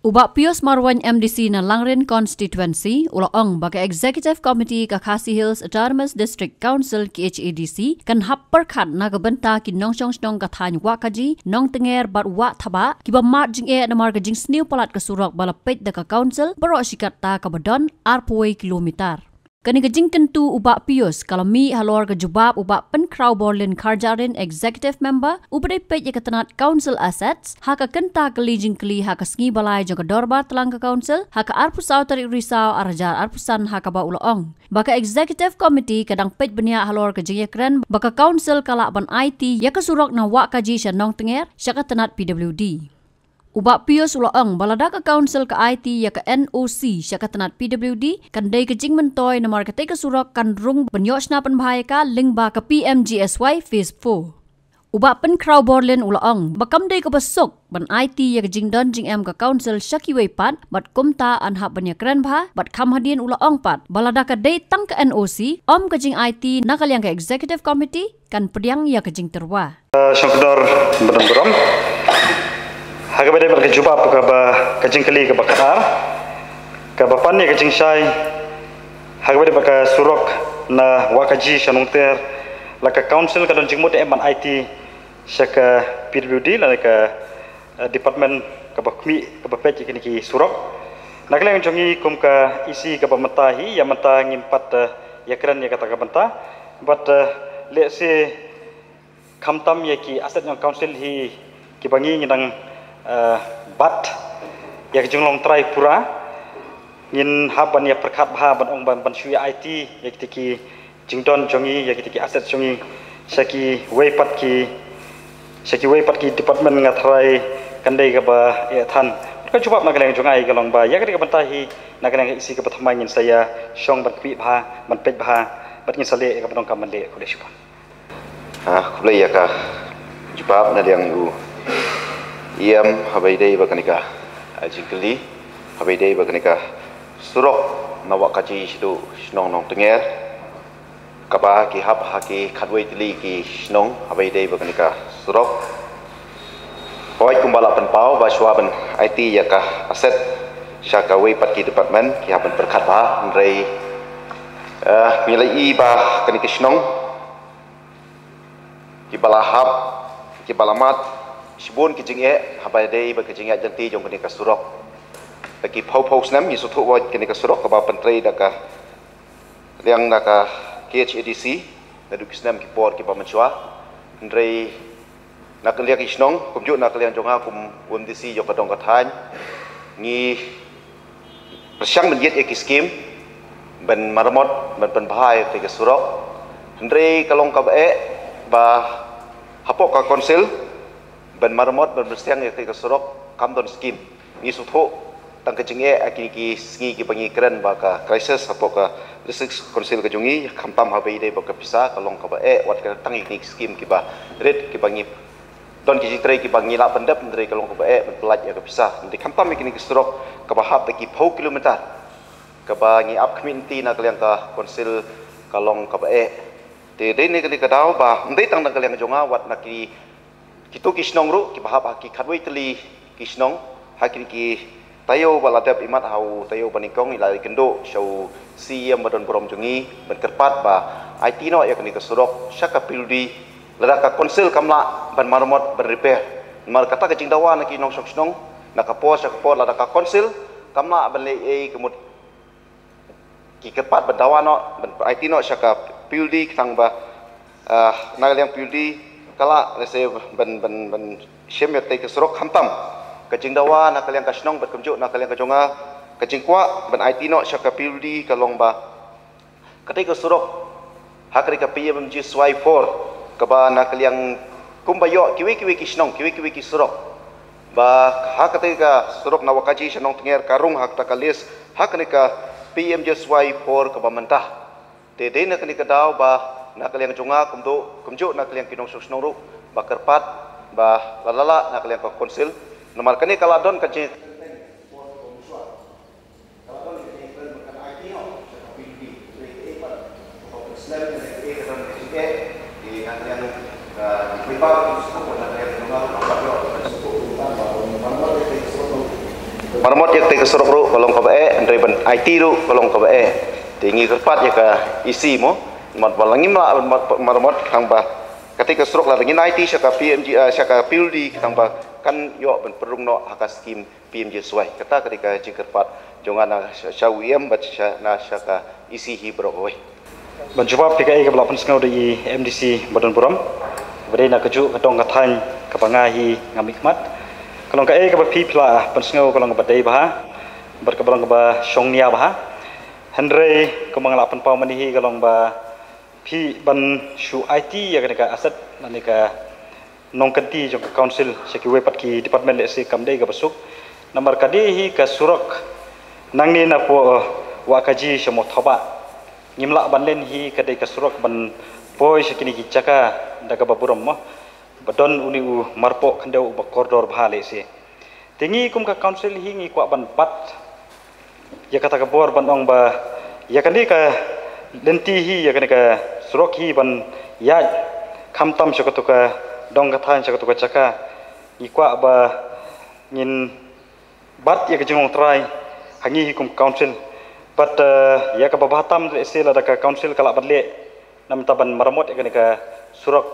Ubak Pius Marwan MDC na Langren Constituency, ulaong bagi Executive Committee ka Khasi Hills Autonomous District Council KHADC kan hap perkat na gabenta ki nong chong ka thany wakaji nong tenger bat wa thaba ki ba mat jing na marga jing sniu palat ka surok balapet da ka council baro sikata ka badon arpuai kilometer. Kani kajing kentu ubak Pius kalau mi halor ke jubab ubak pen Crow Borlin Karjarin Executive Member ubade pej ketenat Council Assets haka kenta kelijing keli haka sengi balai jangka dorbar telang ke Council haka arpusau tarik risau arajar arpusan haka ba ulaong. Baka Executive Committee kadang pej benia halor ke jing keren baka Council kalak ban IT ya kesurok na wak kaji syanong tenger syaka tenat PWD. Ubak Pius ulaang balada ka council ka IT ya ka NOC syaka tenat PWD kan day kejing mentoy na markete ka surak kan rung benyosna penbahaya ka lingba ka PMGSY Phase 4. Ubak pen Crow Borlin ulaang bakam day ka besok ban IT ya kejing don jing em ka council syaki way pat bat kumta anhap banya keren bah bat kam hadien ulaang pat balada ka day tang ka NOC om kejing IT nakal yang ka Executive Committee kan pediang ya kejing terwa. Syangkudor beram-beram Hagabade berkejubab ke kajing keli ke bakar ke bapan ni kajing syai hagabade baka surok na wakaji syanung ter la ke council ka don jingmut eman IT syaka PWD la ke department ke bakmi ke bapet kini ki surok nak leng jongi kum ka isi ke pemetahi ya menta ngimpat ya keren ya kata ka benta but let's say kamtam ya ki aset yang council hi ki bangi ngidang bat ya jenglong trai pura ngin haban ya perkat bah ban ong ban syuya IT ya kitiki jingdon jongi ya kitiki aset jongi saki weipat ki department ngatrai kandai ka ba ya than ka jubab nak leng jongai galong ba ya ketika bentahi nak leng isi ka pertama ngin saya syong ban pi bah ban pej bah bat ngin sale ka badong ka mande ko desyupa kulai ya ka jubab na yang u iam habaidai baganika jingkeli habaidai baganika surok nawak kaji sidu snong nong tenger kaba ki hab haki khadwai tili ki snong habaidai baganika surok poi kumbala penpau baswa ban IT yaka aset syaka wei pat ki department ki haban berkat ba nrei milai ba kanika snong ki balahab ki balamat Sibun kijing habai dei ba kijing janti jong kini kasurok lagi pau snam ni sutu wa kini kasurok ka ba pentrei daka liang daka KHADC nadu kisnam ki por ki ba menchua ndrei nak liang isnong kumju nak liang jonga kum UMDC yo kadong kathan ni persyang menjet ki skim ben marmot ben penbahai te kasurok ndrei kalong ka ba hapok ka konsil ban marmot ban bersiang ya ke surok kamdon skim ni sutho tang kejinge akini ki sngi ki bangi keren baka crisis apoka district council ke jungi khampam habai dei baka pisa kalong ka wat ka tangi ni skim ki ba red ki bangi don ki jitrei ki bangi la pendap ndrei kalong ka pelaj ya ka pisa ndi khampam kini ki surok ka ba hab ki phau kilometer ka bangi up community na kaliang ka council kalong ka te dei ni ka dau ba ndei tang kaliang jonga wat naki Kitu kisnong ru ki bahap haki khadwai teli kisnong hakini ki tayo baladap imat hau tayo banikong ilai kendo show siam badon borom jungi ban kerpat ba IT no ya kini kesurok syaka pildi lada ka konsil kamla ban marmot ban repair mar kata kecing dawa naki nong sok snong naka pos syaka pos lada ka konsil kamla ban le kemut ki kerpat ban dawa no ban IT no syaka pildi tang ba na yang pildi kala lese ban syem yate ke surok khampam kajing dawa na kaliang kasnong bat kumju na kaliang kajonga kajing kwa ban IT no syaka pildi kalong ba katai ke surok hakri ka PMGSY 4 kaba na kaliang kumbayo kiwi kisnong kiwi surok ba hakatai ka surok na wakaji syanong tenger karung hak ta kalis hakni ka PMGSY 4 kaba mentah te de na kani ka daw ba nak kalian jonga kumju nak kalian kinong susnong ru bakerpat ba lalala nak kalian ka konsil nomor kani kaladon kaji marmot yak te kesurok ru kolong ka ndre ban IT ru kolong ka tingi kerpat ya ka isi mo mat balangi marmot kang ba ketika kesurok la ngin IT syaka PMG syaka pildi kang ba kan yo ban perung no haka skim PMG suai kata ketika jing kerpat jongana syawiem bat na syaka isi hi bro oi Menjawab PKI ke belapan sengau di MDC Badan Buram, beri nak keju ketong kathan kepangahi ngamikmat. Kalau KI ke bapi pula pensengau kalau ngebadai bah, berkebelang ke Shongnia bah. Henry kemang lapan pau manihi kalau bah pi ban shu IT ya kena aset nanti ke nong kenti jong ke council sekiwe pat ki department lesi kamdai ke besuk. Nomor kadihi ke surok nang ni nak wakaji semua thoba. Ngimla banlen hi kadai kasurok ban poi sekini gicaka daga baburam mah badon uni marpo kandau ba koridor bahale se tingi kum ka council hi ngi kwa ban pat ya kata ka bor ban ong ba ya kani ka lenti hi ya kani ka surok hi ban ya khamtam sakatuka dong ka than sakatuka caka ngi kwa ba ngin bat ya ka jingong trai hangi hi kum council But ya ke babatam ese la ka council kala badle nam taban maramot ya ka surok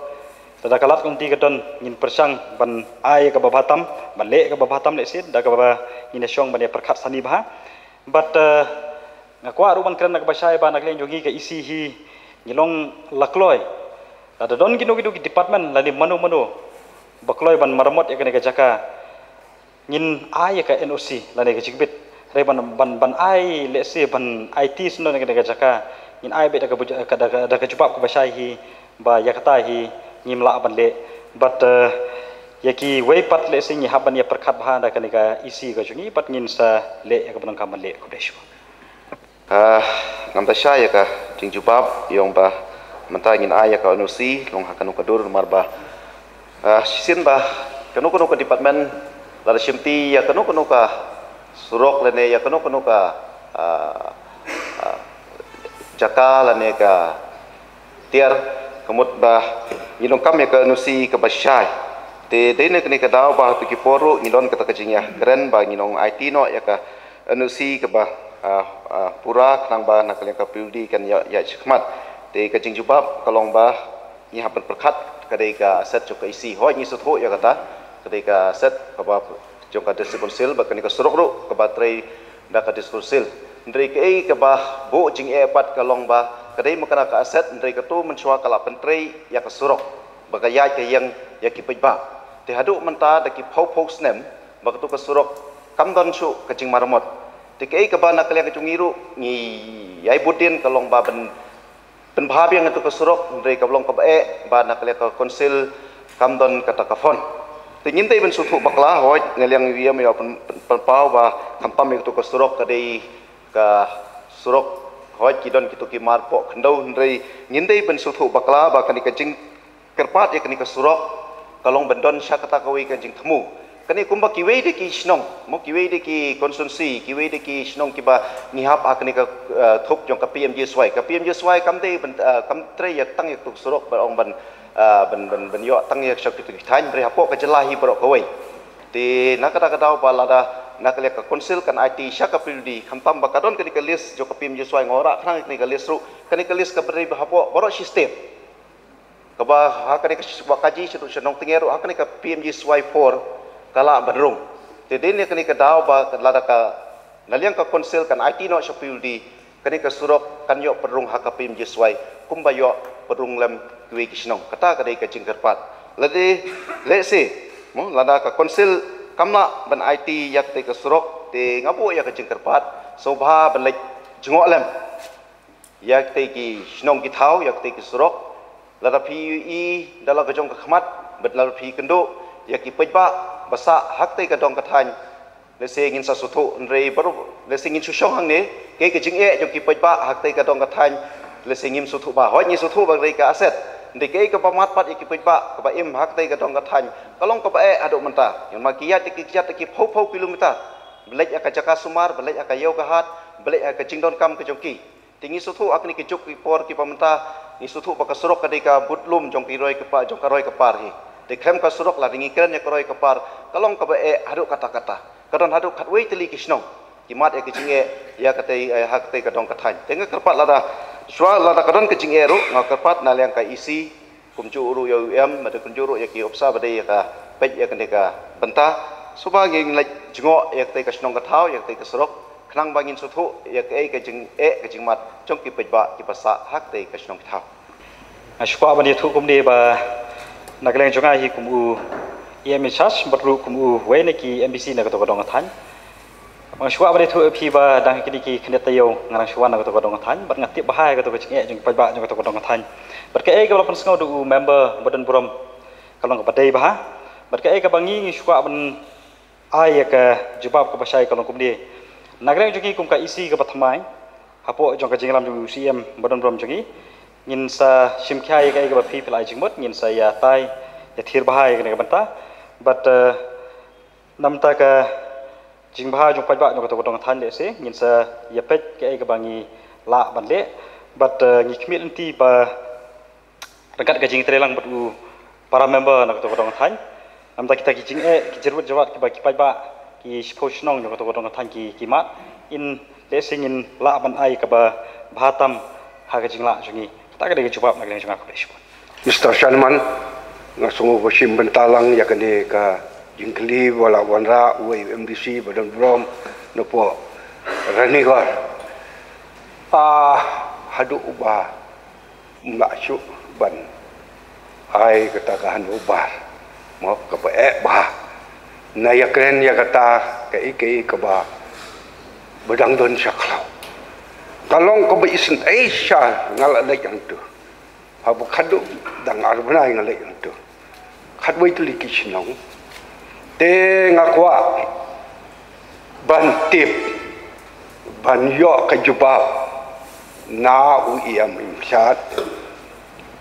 tada kalat kong ti kadon ngin persang ban ai ke babatam badle ke babatam le ese da ka baba ngin syong ban ya perkhat sani bah but ngakwa ruban kran nak basai ba nak len jogi ke isi hi ngilong lakloi ada don gino gidu department lali manu bakloi ban maramot ya ka jaka ngin ai ka NOC lani ka jigbit Reban ban ai let's say ban IT seno dengan jaka in ai bet ada kejubab ke basai hi ba yakata hi ngimla ban le but yaki way pat let's say ni haban ya perkhat bahan da kanika isi ka jungi pat ngin sa le ya ka banang kam le ko desu ngam ta sha ya ka jing jubab yong ba menta ngin ai ya ka nusi long hakanu ka dur mar ba sin ba kanu ka department la shimti ya kanu ka surok lene ya kanu ka jaka lene ka tiar kemut bah ngilong kam ya ka nusi ka basyai te dene kene ka daw bah tu ki poru ngilon kata kajingya keren ba ngilong IT no ya ka nusi ka bah pura nang ba nak ka pildi kan ya chikmat te kajing jubab kalong bah ni hapan perkhat kadai ka set ka isi hoi ni sutho ya kata kadai ka set ka ba jong ka diskonsil ba kani ka surok ru ka batrai da ka diskonsil ndri ke ka ba bo jing e pat ka long ba kadai makana ka aset ndri ka tu menchua kala pentrai ya ka surok ba ka ya yang ya ki ba te hadu menta da ki phau snem ba ka tu ka surok kam don chu ka jing marmot te ke ka ba na ka ka chungiru ni yai budin ka long ba ben bha biang tu ka surok ndri ka long ka ba na ka konsil kam don ka ta ka fon Tingin tay ben sutu bakla hoy ngeliang wiam ya pau ba kampam itu ke surok kadai ka surok hoy kidon kitu ki marpo khendau ndrei ngindai ben sutu bakla ba kani kajing kerpat ya kani ka surok kalong bendon sya kata kawi kajing temu kani kumba kiwei de ki snong mo kiwei de ki konsumsi kiwei de ki snong ki ba ngihap akani ka thuk jong ka PMG swai kam dei ben kam trei ya tang ya tu surok ba ong ban ben yo tang yak syak tu thain bre hapo ka jelahi pro koi ti nakata kadau balada nakale ka konsil kan IT syaka pildi khampam bakadon kani ka list jo ka pim je swai ngora khang kani ka list ru kani ka list ka bre hapo boro system ka ba ha kani ka wakaji sedu senong tingeru ha kani ka PMG swai 4 kala badrung ti din kani ka dau ba lada ka naliang ka konsil kan IT no syaka pildi kani ka surok kan yo perung ha ka PMG swai kumba yo perung lem kuwi kisnong kata kadai ka jingkerpat lade lese mo lada ka konsil kamna ban IT yak te ka surok te ngabu ya ka jingkerpat sobha ban lek jingok lem yak te ki snong ki thau yak te ki surok lada PUE dala ka jong ka khmat bet lada pi kendo yak ki pejba basa hak te ka dong ka than lese ngin sa sutu ndrei baru lese ngin sushong hang ne ke ka jing e jong ki pejba hak te ka dong ka than lese ngim sutu ba hoi ni sutu ba rei ka aset ndike ka pamat pat ikipit ba ka ba im hak tai ka dong ka than kalong ka ba adu menta yang makiyat ikiyat ki phau kilometer belek ka jaka sumar belek ka yau ka hat belek ka jingdon kam ka jongki tingi sutu akni ki juk ki por ki pamenta ni sutu ba ka surok ka dei ka butlum jong ki roi ka pa jong ka roi ka par hi de krem ka surok la ringi kren ya ka roi ka par kalong ka ba adu kata-kata kadon hadu khatwei teli kisnong kimat e kichinge ya katei hak tei kadong kathan tenga kerpat lada shwa lada kadon kichinge ru nga kerpat na leng ka isi kumcu uru yo em mate kumcu uru ya ki opsa bade ya ka pej ya ka benta suba nging lek jingo ya tei kasnong kathau ya tei kasrok khnang bangin suthu ya ke kicing mat chong ki pej ba ki pasa hak tei kasnong kathau shwa bani thu kum de ba nagleng jonga hi kum u em chas batru kum u we ne ki MBC na ka to kadong kathan mang shwa bani thu phi ba dang ki ki khnet tayo ngarang shwa na ka to kadong kathan bat ngatip bahai ka to kicing jong pej ba jong ka to kadong kathan bat ke ka lapan sngau du member badan buram kalong ka badai bah bat ke ka bangi shwa ban ai ka jubab ka basai kalong kum de nagreng jongi kum ka isi ka pathamai hapo jong ka jinglam jong UCM badan buram jongi ngin sa simkhai ka ba phi pelai jingmot ngin sa ya tai ya thir bahai ka ne banta but namta ka jingbha jong pajba jong ka tong than le se ngin sa ya pet ka bangi la ban le but ngi khmit anti ba rakat ka jing trelang batu para member na ka tong than namta kita ki jing ki jerut jawat ki ba ki pajba ki sposnong jong ka tong than ki mat in le se ngin la ban ai ka ba bhatam ha ka jingla jongi tak ada jawab nak dengan aku besok. Mr. Shanman, ngasung bosim bentalang ya kene ka jingkli wala wanra MDC badan brom nopo ranigor. Hadu ubah maksud ban ai kata kahan ubah mau ka bah na ya kren ya kata ke ba bedang don saklau kalong ko ba isin Asia ngalak yang tu habu khadu dang arbana ngalak yang tu khadwai tu likisnong te ngakwa bantip banyo ka jubab na uiam imsat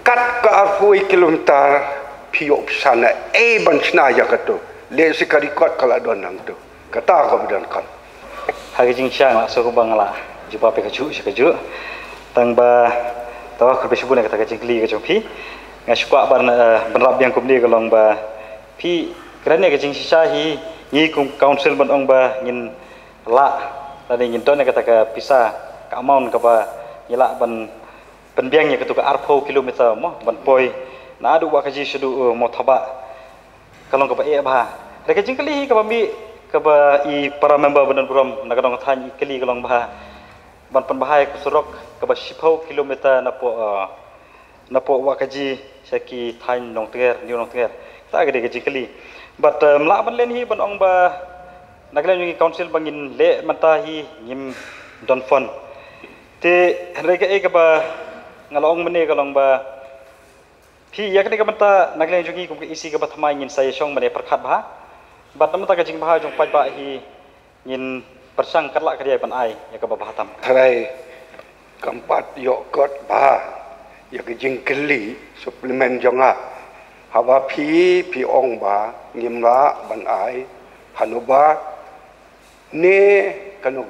kat ka arfui kilometer piop sana ban sna ya katu le sikari kot kala don nang tu kata ka bedan kan hagi jing syang la so ko bangala jubab pe kaju sekaju tang ba tawa ko besibun ka ta jingli ka jongpi ngasukwa ban benrap yang kumni ka long ba pi kerana ka jing sisa hi ni kum council ban ong ba ngin la tadi ngin don ka ta ka pisa ka amount ka ba ngila ban penbiang ya ka tu ka arpo kilometer mo ban poi na adu wa ka ji sedu mo thaba kalong ka ba e ba ka jingli ka ba mi ka ba I para member badan buram na kadong than kali kalong ba ban panbahai ku surok ka ba 10 kilometer na po wa kaji saki than nong ter ni nong ter ta ga de kaji kali but mla ban len hi ban ong ba naglen ni council bangin le manta hi ngim don fon te rega e ka ba ngalong mene kalong ba phi yak ni ka manta naglen jungi kum ke isi ka ba thamai ngin sai song mane perkhat ba bat namta ka jing ba jong pai ba hi ngin persang karla kerja pan ai ya ka bahatam Terai keempat yogurt bah ya kejing keli suplemen jonga hawa pi ong ba ngimla ban ai hanuba ne kanu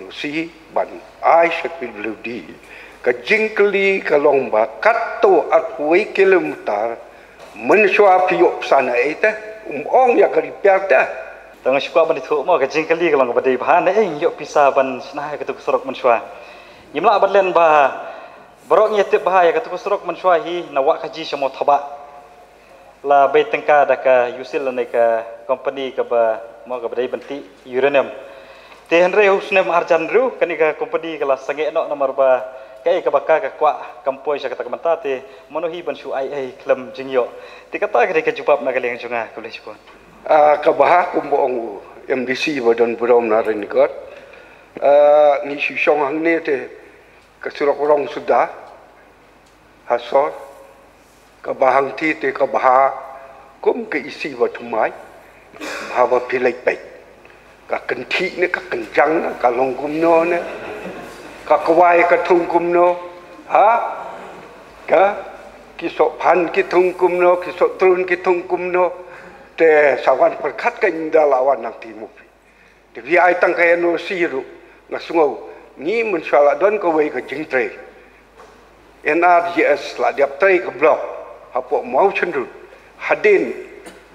si ban ai sepiludi kejing keli kalong ba katto atui kilometer mensua piok sana ite ong ya karipiata tang sukwa ban thu mo ka jingkali kalong ba dei bahan yo pisa ban snah ka tu sorok manswa yimla badlen ba borok nyetip ba ya ka tu sorok manswa hi nawa kaji samo thaba la bai tengka da ka yusil ne ka company ka ba mo ka dei banti uranium te henre husnem arjan ru kani ka company kala sange no nomor ba kai ka baka ka kwa kampoi sa kata kamanta te monohi ban su ai klam jingyo te kata ka jupap na kaleng junga kolej ko kabaha kumboong MDC badan buram na rin kot ni sisong hang ne te kasurok rong sudah hasor kabahang ti te kabaha kum ke isi batumai bawa pilai pai ka kenti ne ka kenjang ka long kumno ne ka kawai ka thung kumno ka kisok pan ki thung kumno kisok trun ki thung kumno te sawan perkat ka inda lawan nang timur te vi ai tang ka no siru ngasungau ni mensala don ko wei ka jingtre NRGS la diap tre ka blok hapo mau chendru hadin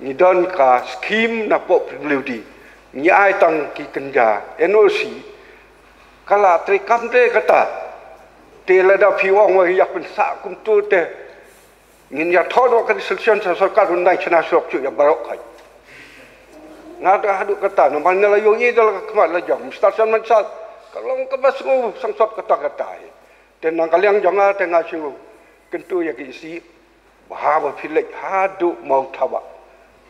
ni don ka skim na po privilege nyai tang ki kenja NOC kala tri kam te kata te la da piwang wa yak pen sa kum tu te ngin ya thodo ka selection sa sarkar undang chana sok chu ya barok khai ngada hadu kata no man la yo ye dal ka la jam station man sa kalong ka basu sang sot kata kata te nang kaliang jonga te nga chu kentu ya ki si ba ba philek hadu mau thawa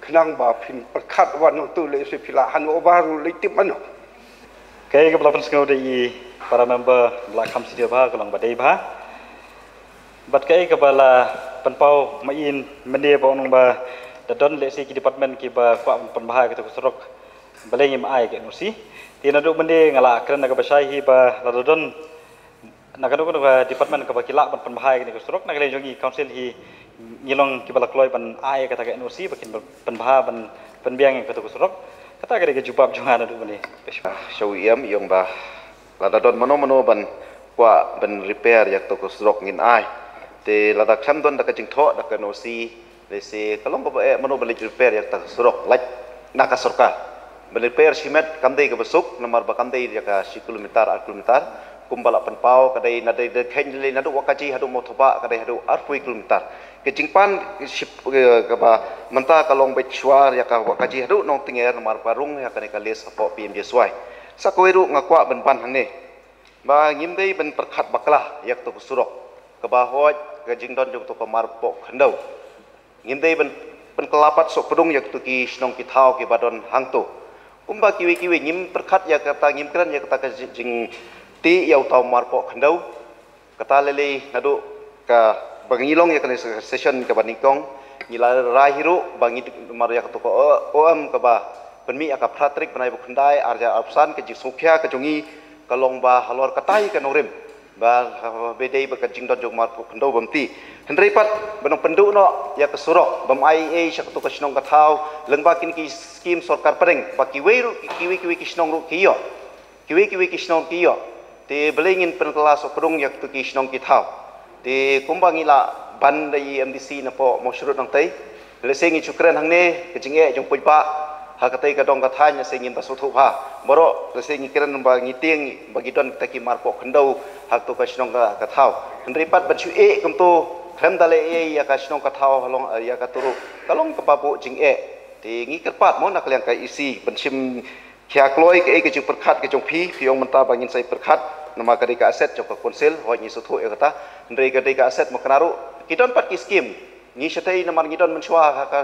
kenang ba phin perkhat wan tu le se phila han obaru le tip mano Kaya ke pelapan sengau dari para member belakang sidia bah kelang badai bah. Bat kaya ke bala penpau main mendia bau nong bah dadon lesi ki department ki bah kuat penbahai kita kuserok baleng im ai ke nusi. Tina duk mendia ngalak keren nak basai hi bah dadon nak duk ke department ke bakilak penbahai ke kuserok nak leng jongi council hi ngilong ki bala kloi pan ai kata ke nusi bakin penbahai penbiang yang kita kuserok. Kata kira jubab jangan ada ni. Syawiyam yang bah lada don mano ban kwa ban repair yak toko srok ngin ai. Te lada kham don dak jing tho dak no si le se kalong ko mano balik repair yak tak srok laj naka sarkar. Balik repair simet kamdei ke besuk nomor ba kamdei yak 10 kilometer 8 kilometer kumbala penpau kadai nadai de khenjle nadu wakaji hadu mothoba kadai hadu 8 kilometer. Kejingpan kapa menta kalong bechuar ya ka wakaji hadu nong tinger nomor parung ya kane kales apo PMJ swai sakoiru ngakwa benpan hangne ba ngimdei ben perkhat baklah yak to surok kaba hoj kejingdon jong to kamar po khandau ngimdei ben kelapat sok pedung yak to ki snong ki thau ki badon hangto umba kiwi ngim perkhat ya kata ngimkran ya kata kejing ti yau tau mar po khandau kata lele nadu ka bangilong ya kena session ke baningkong nila rahiru bangi maria ketoko om ke ba penmi aka pratrik banai bukundai arja absan ke jisukya ke jongi kalong ba halor katai ke norim ba bedei ba kajing don jong mar kendo bamti hendrei pat benong pendu no ya ke surok bam IEA syak to kasnong kathau lengba kin ki skim sarkar pereng ba kiwi kisnong ru kiyo kiwi kisnong kiyo te belengin penkelas perung yak tu kisnong kithau di kumbangila bandai MDC na po masyurut ng tay lesing ichukren hangne kejinge jong pujpa hakatay kadong kathanya singin tasutu pa boro lesing ikren ba ngiting bagidon taki marpo khandau hakto kasnong kathaw hendripat bachu kumto khrem dale ya kasnong kathaw halong ya katuru kalong kapapu jing di ngikerpat mo nakliang ka isi bensim kya kloi ke jing perkhat ke jong piong menta bangin sai perkhat nama kadika aset jong konsil hoi ni sutu ya kata ndrei kadika aset maknaru kidon pat ki skim ni setai namar ngidon menshwa ka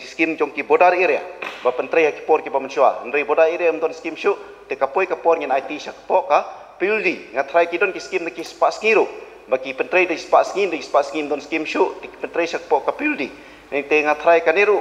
skim jong ki bodar area ba pentrei ki por ki ba menshwa ndrei bodar area mton skim shu te kapoi ka por ngin IT sak po ka pildi ngatrai kidon ki skim ki spa skiru bagi pentrei di spa skim don skim shu ti pentrei sak po ka pildi ni te ngatrai kaniru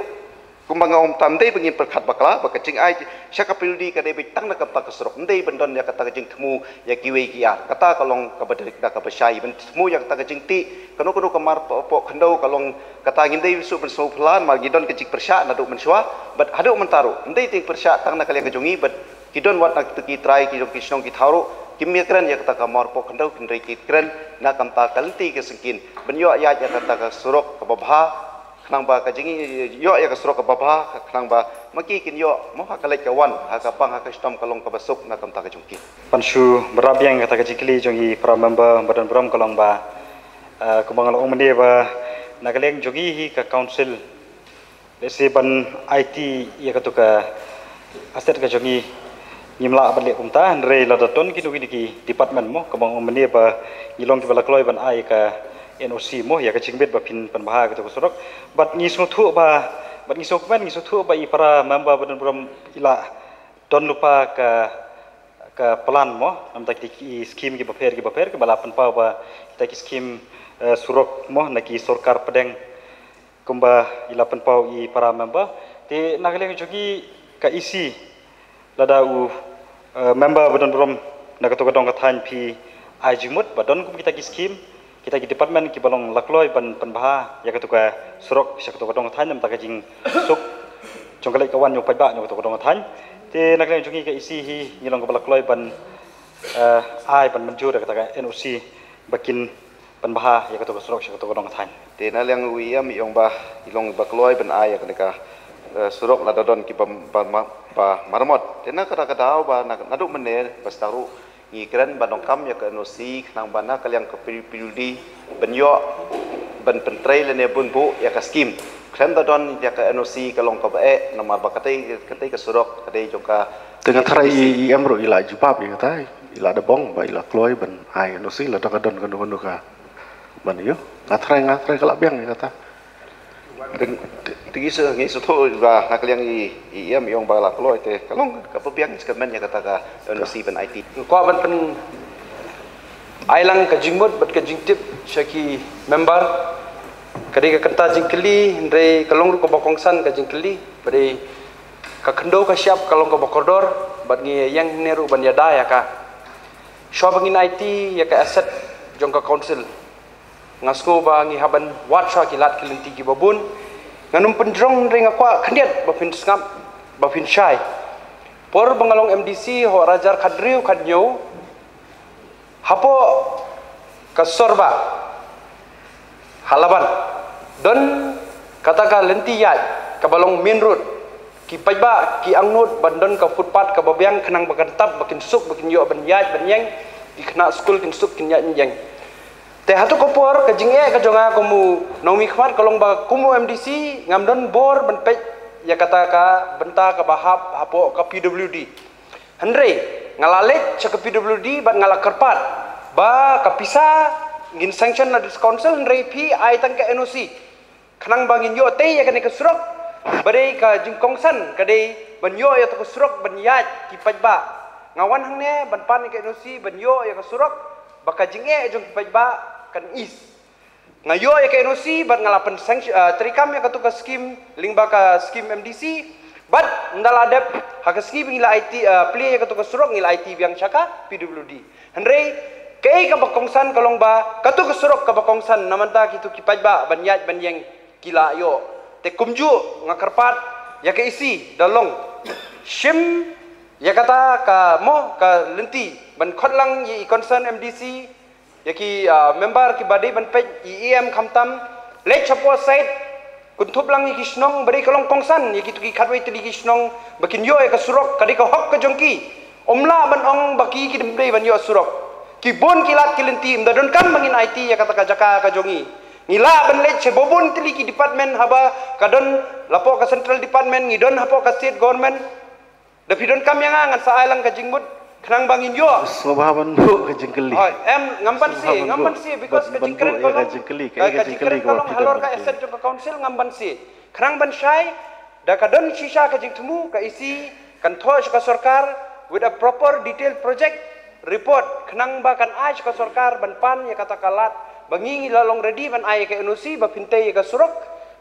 kumbang om tamdei bengin perkhat bakla bakacing ai syaka pildi kadai bitang nak kata kesrok ndei bendon ya kata kajing temu ya kiwe kiar kata kalong kabaderik da kabasai ben temu ya kata kajing ti kanu kamar po khandau kalong kata ngindei su benso plan mal gidon kajing persya naduk menswa bat haduk mentaru ndei ting persya tang nak kalian kajongi bat gidon wat nak tuki try ki jong kisnong ki tharu kimikran ya kata kamar po khandau kindrei kitran na kamta kalti ke sengkin benyo ya kata surok kababha kenang ba kajingi yo ya kasro ka baba kenang ba makikin yo mo hakalai kawan hakapang hakastom kalong kabasuk na kamta kajungki Panshu berabiang kata kajikli jongi para member badan beram kalong ba kumbangal ong mende ba nakaleng jongi hi ka council lesi ban IT ya katuka aset ka jongi nyimla balik kumta ndrei ladaton ki ki department mo kumbang ong mende ba ngilong ki bala kloi ban ai ka NOC mo ya kacing bet bapin penbahar kita kusorok bat ngisung thu ba bat ngisung thu ba i para member badan beram ila don lupa ka plan mo nam tak ki skim ki baper ke bala penpau ba kita ki skim surok mo naki sarkar pedeng kumba ila penpau i para member te nakaleng jogi ka isi lada u member badan beram nakatokadong kathan pi ajimut badon kum kita ki skim kita di department ki balong lakloi ban penbaha ya katuka surok syak to kadong than nam takajing suk jongkalai kawan yo pajba no to kadong than te nakle jungi ka isi hi ngilong ka lakloi ban ai ban manjur kata NOC bakin penbaha ya katuka surok syak to kadong than te na liang wiam yong ba ilong bakloi ban ai ya kata surok la dodon ki pa marmot tena kada ba naduk mene bastaru ngi kren ba dongkam ya ke nosi nang bana kaliang ke piludi benyo ben pentrei le ne bun bu ya ka skim kren dodon ya ke nosi kalong ka bae namar ba katai ke surok kadai joka tengah tarai em ro ila jupap ya katai ila da bong ba ila kloi ben ai nosi la dodon kan ka ban yo ngatrai kalak biang ya kata tigi se ngi soto ba nakaliang i em yong ba la kloi te kalong ka piang sekemen ya kata ka nosi ben IT ko ban pen ailang ka jingmut bat ka jingtip syaki member kadi ka kenta jingkeli ndre kalong ko bokongsan ka jingkeli bari ka kendo ka siap kalong ko bokordor bat ngi yang neru ban yada ya ka sho bangin IT ya ka asset jong ka council ngasko ba ngi haban wat sha kilat kilinti ki babun nganum pendrong ring akwa khandiat bafin skam bafin syai por bangalong MDC ho rajar khadriu khadnyo hapo kasorba halaban don kataka lenti yai kabalong main road ki pajba ki angnut bandon ka footpath ka babyang khanang bakantap bakin suk bakin yo ban yai ban yang di khna school kin suk kin yang te hatu kopor ka jinge ka jonga komu nomi khmat kalong ba kumu MDC ngamdon bor ban pej ya kata ka benta ka bahap hapo ka PWD andre ngalalet cha ka PWD ban ngala kerpat ba ka pisa ngin sanction na dis council andre pi ai tang ka NOC khanang bangin yo te ya ka surok bare ka jingkongsan ka dei ban yo ya to surok ban yat ki pajba ngawan hang ne ban pan ka NOC ban yo ya ka surok baka jinge jong pajba kan is ngayo ya ke NOC bat ngalapan trikam ya katu ka skim lingba ka skim MDC bat ndala adep ha ka skim ngila IT play ya katu ka surok ngila IT biang chaka PWD andre kei ka bakongsan kalong ba katu ka surok ka bakongsan namanta kitu kipajba banyat banyeng kila yo te kumju ngakarpat ya ke isi dalong shim ya kata ka mo ka lenti ban khotlang yi concern MDC yaki member ki badai ban pej IEM khamtam le chapo side kuntup lang ki kisnong bari kalong kongsan yaki tu ki khatwai tili kisnong bakin yo ka surok kadi ka hok ka jongki omla ban ong baki ki demdei ban yo surok ki bon kilat kilenti mdadon kam bangin IT ya kata ka jaka ka jongi ngila ban le chebobon tili ki department haba kadon lapo ka central department ngidon hapo ka state government dapidon kam yang ngan sa ailang ka jingmut khanang bangin yo sobaban bu ka jingkeli em ngamban si because ka jingkren ko ka jingkeli ko halor ka asset ka council ngamban si khanang ban syai da ka don shisha ka jingtemu ka isi kan thosh ka sarkar with a proper detailed project report khanang ba kan ai ka sarkar ban pan ya kata kalat bangi lalong ready ban ai ka NOC ba pintei ka surok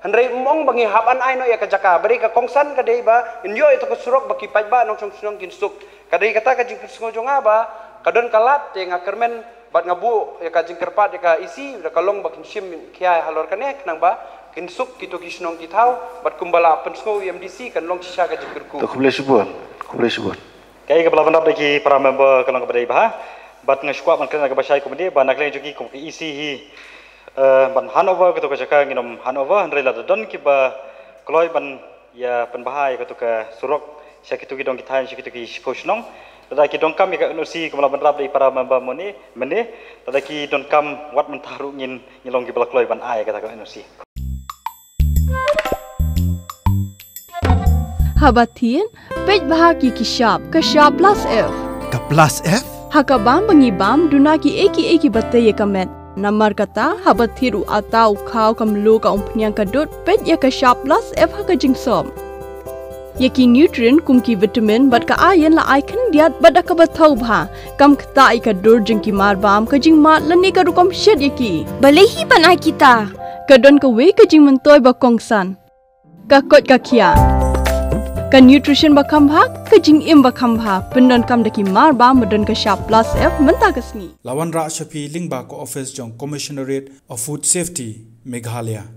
handai mong bangi haban ai no ya ka jaka bari ka kongsan ka dei ba inyo itu ka surok baki pajba nong song kinsuk kadai kata ka jingker sengojonga ba kadon kalat te ngakermen bat ngabu ya ka jingker pat ya ka isi da kalong bakin sim kiai halor kane nang ba kinsuk kitu kisnong kitau bat kumbala pensgo MDC kan long sisa ka jingkerku to kuble subon kai ka balaban daki para member kalong ka badai bah bat ngashwa man kana ka basai komedi ba nakle jogi kom isi hi ban Hanover ketu ka jaka nginom Hanover handre la don ki ba kloi ban ya penbahai ketu ka surok syakitu ki dong ki thain syakitu ki kosnong tada ki dong kam ya ka NOC kemala ban rap dai para member mone mene tada ki dong kam wat mentaru ngin ngilong ki bala kloi ban ai kata ka NOC habatin pej bahagi ki shop ka shop plus F ka plus F hakabam bangi bam dunaki eki batte ye kamet Namar kata habat thiru atau kau kamlu ka umpnyang kadut pet ya ka shop plus F ha ka jingsom. Yaki nutrient kum ki vitamin bat ka iron la icon diat bat ka bathau bha kam khta I ka dur jing ki mar bam ka jing mat lani ka rukom shed yaki. Balehi panai kita. Ka don ka we ka jing mentoy ba kongsan. Ka kot ka kia. Ka nutrition ba khambha ka jing im ba khambha pendon kam daki mar ba madon ka shop plus F menta kasni Lawan Ra Shafi Lingba ko office jong Commissionerate of Food Safety Meghalaya